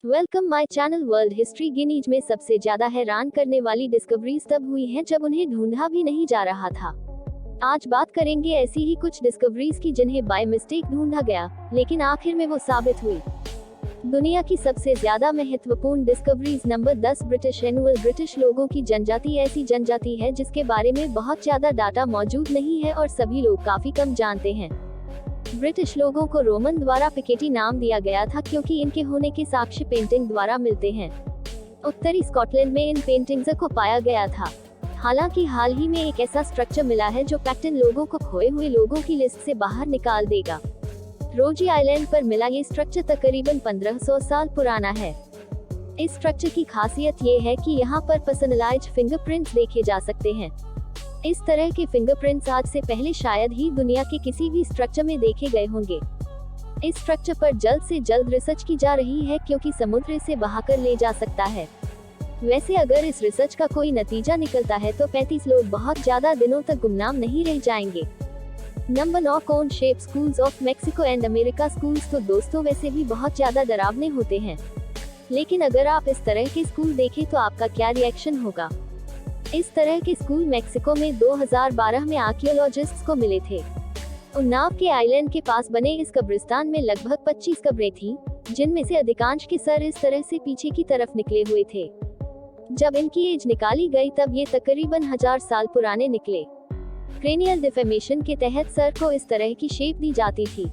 Welcome my channel. World history Guinness में सबसे ज्यादा हैरान करने वाली डिस्कवरीज तब हुई हैं जब उन्हें ढूंढा भी नहीं जा रहा था। आज बात करेंगे ऐसी ही कुछ डिस्कवरीज की जिन्हें बाय मिस्टेक ढूंढा गया, लेकिन आखिर में वो साबित हुई। दुनिया की सबसे ज्यादा महत्वपूर्ण discoveries number 10 British annual. British लोगों की जनजाति ऐसी जनजाति है जिसके बारे में बहुत ज्यादा डाटा मौजूद नहीं है और सभी लोग काफी कम जानते हैं। ब्रिटिश लोगों को रोमन द्वारा पिकेटी नाम दिया गया था क्योंकि इनके होने के साक्ष्य पेंटिंग द्वारा मिलते हैं। उत्तरी स्कॉटलैंड में इन पेंटिंग्स को पाया गया था। हालांकि हाल ही में एक ऐसा स्ट्रक्चर मिला है जो पैक्टन लोगों को खोए हुए लोगों की लिस्ट से बाहर निकाल देगा। रोजी आइलैंड पर मिला ये स्ट्रक्चर तकरीबन 1500 साल पुराना है। इस स्ट्रक्चर की खासियत ये है कि यहाँ पर पर्सनलाइज्ड फिंगरप्रिंट्स देखे जा सकते हैं। इस तरह के फिंगरप्रिंट्स आज से पहले शायद ही दुनिया के किसी भी स्ट्रक्चर में देखे गए होंगे। इस स्ट्रक्चर पर जल्द से जल्द रिसर्च की जा रही है क्योंकि समुद्र इसे बहाकर ले जा सकता है। वैसे अगर इस रिसर्च का कोई नतीजा निकलता है तो 35 लोग बहुत ज्यादा दिनों तक गुमनाम नहीं रह जाएंगे। Number 9 cone shape schools of Mexico and America schools. तो दोस्तों वैसे भी बहुत ज्यादा डरावने होते हैं, लेकिन अगर आप इस तरह के स्कूल देखें तो आपका क्या रिएक्शन होगा। इस तरह के स्कूल मेक्सिको में 2012 में आर्कियोलॉजिस्ट्स को मिले थे। उन्नाव के आइलैंड के पास बने इस कब्रिस्तान में लगभग 25 कब्रें थीं, जिनमें से अधिकांश के सर इस तरह से पीछे की तरफ निकले हुए थे। जब इनकी एज निकाली गई तब ये तकरीबन 1000 साल पुराने निकले। क्रेनियल डिफॉर्मेशन के तहत सर को इस तरह की शेप दी जाती थी।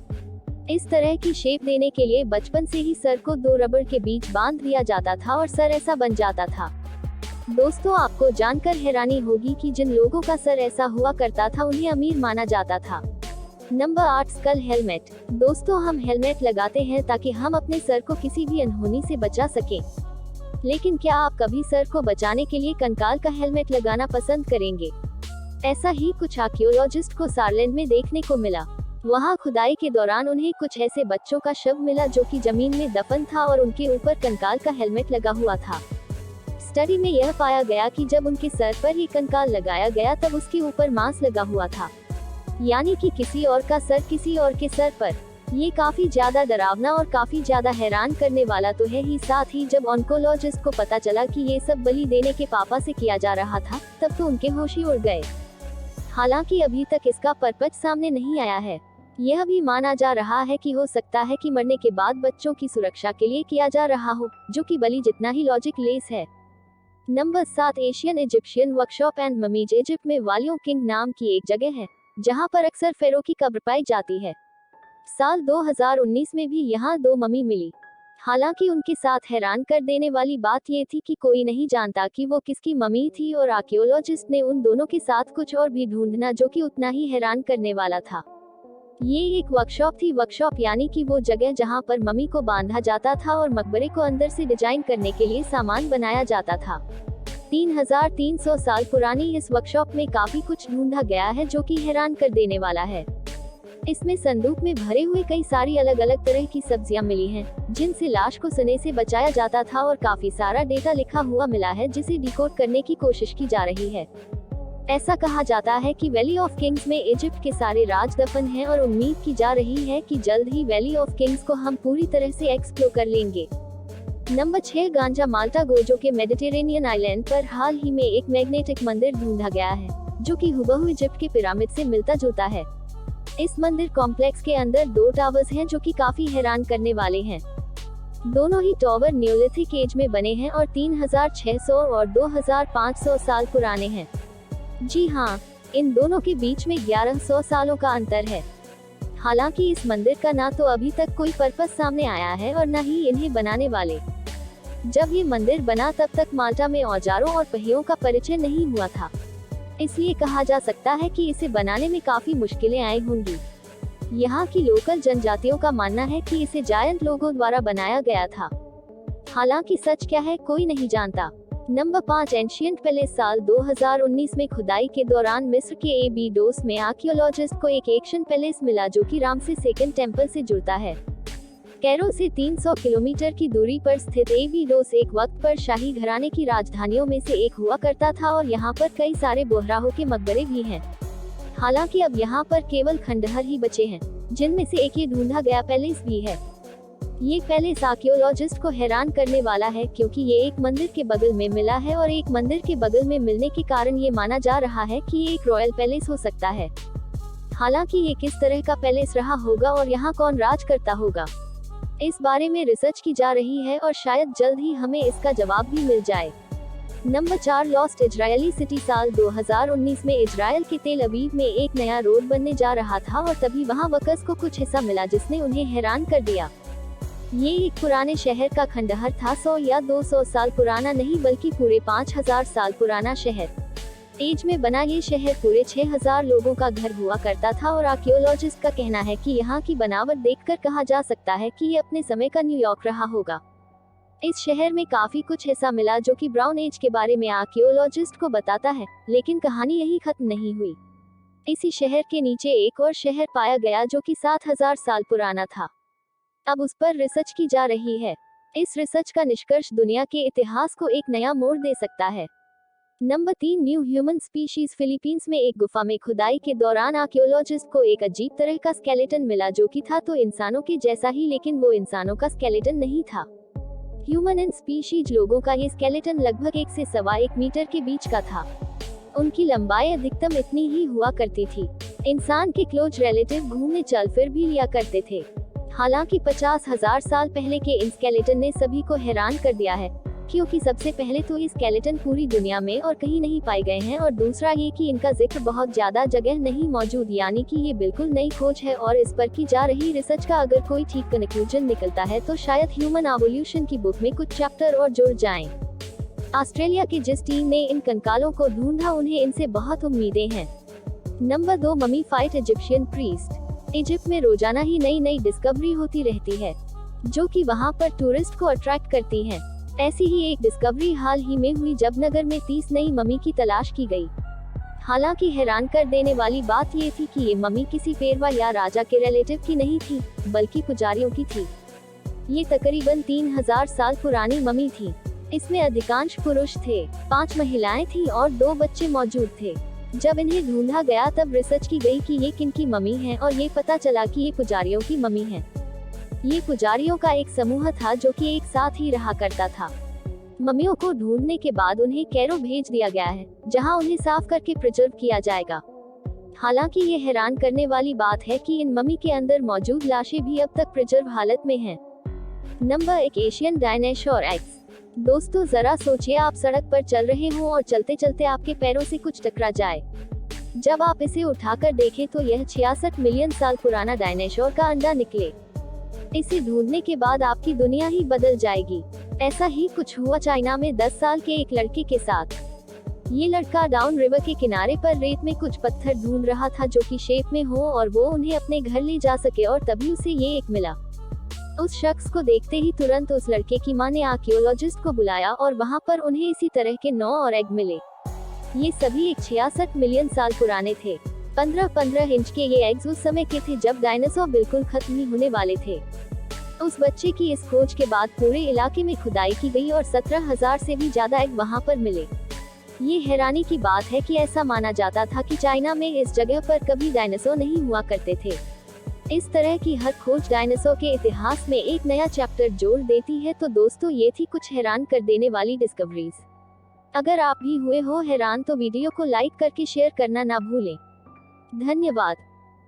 इस तरह की शेप देने के लिए बचपन से ही सर को 2 रबड़ के बीच बांध दिया जाता था और सर ऐसा बन जाता था। दोस्तों आपको जानकर हैरानी होगी कि जिन लोगों का सर ऐसा हुआ करता था उन्हें अमीर माना जाता था। Number 8 skull helmet. दोस्तों हम हेलमेट लगाते हैं ताकि हम अपने सर को किसी भी अनहोनी से बचा सकें, लेकिन क्या आप कभी सर को बचाने के लिए कंकाल का हेलमेट लगाना पसंद करेंगे? ऐसा ही कुछ आर्कियोलॉजिस्ट को सारलैंड में देखने को मिला। वहाँ खुदाई के दौरान उन्हें कुछ ऐसे बच्चों का शव मिला जो कि जमीन में दफन था और उनके ऊपर कंकाल का हेलमेट लगा हुआ था। स्टडी में यह पाया गया कि जब उनके सर पर ही कंकाल लगाया गया तब उसके ऊपर मांस लगा हुआ था, यानी कि किसी और का सर किसी और के सर पर। ये काफी ज्यादा डरावना और काफी ज्यादा हैरान करने वाला तो है ही, साथ ही जब ऑन्कोलॉजिस्ट को पता चला कि ये सब बलि देने के पापा से किया जा रहा था तब तो उनके होश ही उड़ गए। हालांकि अभी तक इसका पर्पज सामने नहीं आया है। यह भी माना जा रहा है कि हो सकता है कि मरने के बाद बच्चों की सुरक्षा के लिए किया जा रहा हो, जो कि बलि जितना ही लॉजिक लेस है। Number 7 Asian Egyptian workshop and mummies. Egypt में वालियो किंग नाम की एक जगह है जहां पर अक्सर फेरो की कब्र पाई जाती है। साल 2019 में भी यहां 2 मम्मी मिली। हालांकि उनके साथ हैरान कर देने वाली बात ये थी कि कोई नहीं जानता कि वो किसकी मम्मी थी और आर्कियोलॉजिस्ट ने उन दोनों के साथ कुछ और भी ढूंढना जो कि उतना ही हैरान करने वाला था। ये एक वर्कशॉप थी। वर्कशॉप यानी कि वो जगह जहां पर मम्मी को बांधा जाता था और मकबरे को अंदर से डिजाइन करने के लिए सामान बनाया जाता था। 3300 साल पुरानी इस वर्कशॉप में काफी कुछ ढूंढा गया है जो कि हैरान कर देने वाला है। इसमें संदूक में भरे हुए कई सारी अलग अलग तरह की सब्जियां मिली हैं, जिनसे लाश को सने से बचाया जाता था और काफी सारा डेटा लिखा हुआ मिला है जिसे डिकोड करने की कोशिश की जा रही है। ऐसा कहा जाता है कि वैली ऑफ किंग्स में इजिप्ट के सारे राज दफन हैं और उम्मीद की जा रही है कि जल्द ही वैली ऑफ किंग्स को हम पूरी तरह से एक्सप्लोर कर लेंगे। नंबर 6 गांजा माल्टा गोजो के मेडिटेरेनियन आइलैंड पर हाल ही में एक मैग्नेटिक मंदिर ढूंढा गया है जो कि हुबहू इजिप्ट के पिरामिड से मिलता जुलता है। इस मंदिर कॉम्प्लेक्स के अंदर 2 टावर्स हैं जो कि काफी हैरान करने वाले हैं। दोनों ही टावर न्यूलिथिक एज में बने हैं और 3600 और 2500 साल पुराने हैं। जी हाँ, इन दोनों के बीच में 1100 सालों का अंतर है। हालांकि इस मंदिर का ना तो अभी तक कोई पर्पस सामने आया है और न ही इन्हें बनाने वाले। जब ये मंदिर बना तब तक माल्टा में औजारों और पहियों का परिचय नहीं हुआ था, इसलिए कहा जा सकता है कि इसे बनाने में काफी मुश्किलें आई होंगी। यहाँ की लोकल जनजातियों का मानना है कि इसे जायंट लोगों द्वारा बनाया गया था। हालांकि सच क्या है कोई नहीं जानता। Number 5 ancient palace. साल 2019 में खुदाई के दौरान मिस्र के एबीडोस में आर्कियोलॉजिस्ट को एक एशियन पैलेस मिला जो कि रामसे सेकंड टेम्पल से जुड़ता है। कैरो से 300 किलोमीटर की दूरी पर स्थित एबीडोस एक वक्त पर शाही घराने की राजधानियों में से एक हुआ करता था और यहाँ पर कई सारे बोहराहों के मकबरे भी हैं। हालांकि अब यहाँ पर केवल खंडहर ही बचे हैं, जिनमें से एक ये ढूंढा गया पैलेस भी है। ये पैलेस आर्कियोलॉजिस्ट को हैरान करने वाला है, क्योंकि ये एक मंदिर के बगल में मिला है और एक मंदिर के बगल में मिलने के कारण ये माना जा रहा है कि ये एक रॉयल पैलेस हो सकता है। हालांकि ये किस तरह का पैलेस रहा होगा और यहाँ कौन राज करता होगा, इस बारे में रिसर्च की जा रही है और शायद जल्द ही हमें इसका जवाब भी मिल जाए। Number 4, lost Israeli city. साल 2019 में इजरायल के तेल अवीव में एक नया रोड बनने जा रहा था और तभी वहां वर्कर्स को कुछ हिस्सा मिला जिसने उन्हें हैरान कर दिया। ये एक पुराने शहर का खंडहर था, 100 या 200 साल पुराना नहीं बल्कि पूरे 5000 साल पुराना शहर। एज में बना ये शहर पूरे 6000 लोगों का घर हुआ करता था और आर्कियोलॉजिस्ट का कहना है कि यहाँ की बनावट देखकर कहा जा सकता है कि ये अपने समय का न्यूयॉर्क रहा होगा। इस शहर में काफी कुछ ऐसा मिला जो कि ब्राउन एज के बारे में आर्कियोलॉजिस्ट को बताता है, लेकिन कहानी यही खत्म नहीं हुई। इसी शहर के नीचे एक और शहर पाया गया जो कि 7000 साल पुराना था। अब उस पर रिसर्च की जा रही है। इस रिसर्च का निष्कर्ष दुनिया के इतिहास को एक नया मोड़ दे सकता है। Number 3, new human species. Philippines में एक गुफा में खुदाई के दौरान आर्कियोलॉजिस्ट को एक अजीब तरह का स्केलेटन मिला जो कि था तो इंसानों के जैसा ही, लेकिन वो इंसानों का स्केलेटन नहीं था। ह्यूमन एंड स्पीशीज लोगों का ये स्केलेटन लगभग 1 से 1.25 मीटर के बीच का था। उनकी लंबाई अधिकतम इतनी ही हुआ करती थी। इंसान के क्लोज रिलेटिव घूमने चल फिर भी लिया करते थे। हालांकि 50,000 साल पहले के इन स्केलेटन ने सभी को हैरान कर दिया है, क्योंकि सबसे पहले तो ये स्केलेटन पूरी दुनिया में और कहीं नहीं पाए गए हैं और दूसरा ये कि इनका जिक्र बहुत ज्यादा जगह नहीं मौजूद, यानी कि ये बिल्कुल नई खोज है और इस पर की जा रही रिसर्च का अगर कोई ठीक कंक्लूजन निकलता है तो शायद ह्यूमन एवोल्यूशन की बुक में कुछ चैप्टर और जुड़ जाएं। ऑस्ट्रेलिया की जिस टीम ने इन कंकालों को ढूंढा उन्हें इनसे बहुत उम्मीदें हैं। Number 2, mummified Egyptian priest. Egypt में रोजाना ही नई नई डिस्कवरी होती रहती है जो कि वहां पर टूरिस्ट को अट्रैक्ट करती हैं। ऐसी ही एक डिस्कवरी हाल ही में हुई जब नगर में 30 नई मम्मी की तलाश की गई। हालांकि हैरान कर देने वाली बात ये थी कि ये मम्मी किसी पेशवा या राजा के रिलेटिव की नहीं थी, बल्कि पुजारियों की थी। ये तकरीबन 3000 साल पुरानी मम्मी थी। इसमें अधिकांश पुरुष थे, 5 महिलाएं थी और 2 बच्चे मौजूद थे। जब इन्हें ढूंढा गया तब रिसर्च की गई कि ये किन की मम्मी है और ये पता चला कि ये पुजारियों की मम्मी है। ये पुजारियों का एक समूह था जो कि एक साथ ही रहा करता था। मम्मियों को ढूंढने के बाद उन्हें कैरो भेज दिया गया है, जहां उन्हें साफ करके प्रिजर्व किया जाएगा। हालांकि ये हैरान करने वाली बात है कि इन मम्मी के अंदर मौजूद लाशें भी अब तक प्रिजर्व हालत में हैं। Number 1, Asian dinosaur x. दोस्तों जरा सोचिए, आप सड़क पर चल रहे हो और चलते चलते आपके पैरों से कुछ टकरा जाए। जब आप इसे उठाकर देखें तो यह 66 मिलियन साल पुराना डायनासोर का अंडा निकले। इसे ढूंढने के बाद आपकी दुनिया ही बदल जाएगी। ऐसा ही कुछ हुआ चाइना में 10 साल के एक लड़के के साथ। ये लड़का डाउन रिवर के किनारे पर रेत में कुछ पत्थर ढूंढ रहा था जो कि शेप में हो और वो उन्हें अपने घर ले जा सके, और तभी उसे ये एक मिला। उस शख्स को देखते ही तुरंत उस लड़के की मां ने आर्कियोलॉजिस्ट को बुलाया और वहां पर उन्हें इसी तरह के 9 और एग मिले। ये सभी एक 66 मिलियन साल पुराने थे। 15-15 इंच के ये एग्स उस समय के थे जब डायनासोर बिल्कुल खत्म ही होने वाले थे। उस बच्चे की इस खोज के बाद पूरे इलाके में खुदाई की गई और 17,000 से भी ज्यादा एग वहां पर मिले। ये हैरानी की बात है कि ऐसा माना जाता था कि चाइना में इस जगह पर कभी डायनासोर नहीं हुआ करते थे। इस तरह की हर खोज डायनासोर के इतिहास में एक नया चैप्टर जोड़ देती है। तो दोस्तों ये थी कुछ हैरान कर देने वाली डिस्कवरीज। अगर आप भी हुए हो हैरान तो वीडियो को लाइक करके शेयर करना ना भूलें। धन्यवाद।